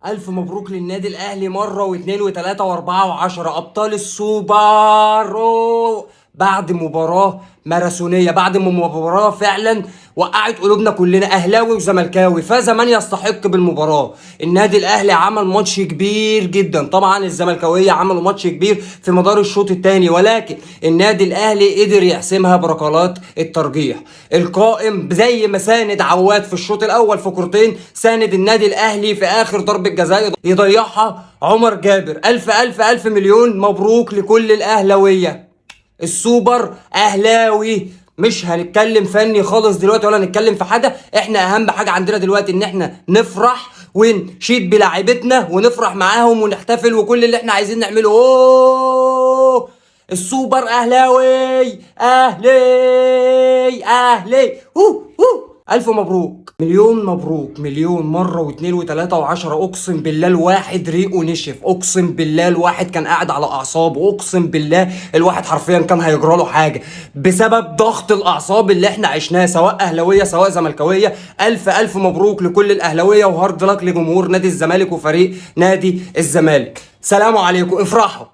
ألف مبروك للنادي الأهلي مرة واثنين وثلاثة وأربعة وعشرة أبطال السوبر. بعد مباراة ماراثونية، بعد مباراة فعلا وقعت قلوبنا كلنا أهلاوي وزملكاوي، فاز من يستحق بالمباراة. النادي الأهلي عمل ماتش كبير جدا، طبعا الزملكاوية عملوا ماتش كبير في مدار الشوط الثاني، ولكن النادي الأهلي قدر يحسمها بركلات الترجيح. القائم زي ما ساند عواد في الشوط الأول في كورتين، ساند النادي الأهلي في آخر ضربة جزاء يضيعها عمر جابر. ألف ألف ألف مليون مبروك لكل الأهلاوية. السوبر اهلاوي. مش هنتكلم فني خالص دلوقتي ولا نتكلم في حاجه، احنا اهم حاجه عندنا دلوقتي ان احنا نفرح ونشيد بلاعيبتنا ونفرح معاهم ونحتفل وكل اللي احنا عايزين نعمله. اوه السوبر اهلاوي اهلي اهلي. ألف مبروك، مليون مبروك، مليون مرة واثنين وثلاثة وعشرة. أقسم بالله الواحد ريقه نشف، أقسم بالله الواحد كان قاعد على أعصابه، أقسم بالله الواحد حرفيا كان هيجرى له حاجة بسبب ضغط الأعصاب اللي إحنا عشناه، سواء أهلاوية سواء زملكاوية. ألف ألف مبروك لكل الأهلاوية، وهارد لك لجمهور نادي الزمالك وفريق نادي الزمالك. سلام عليكم، افرحوا.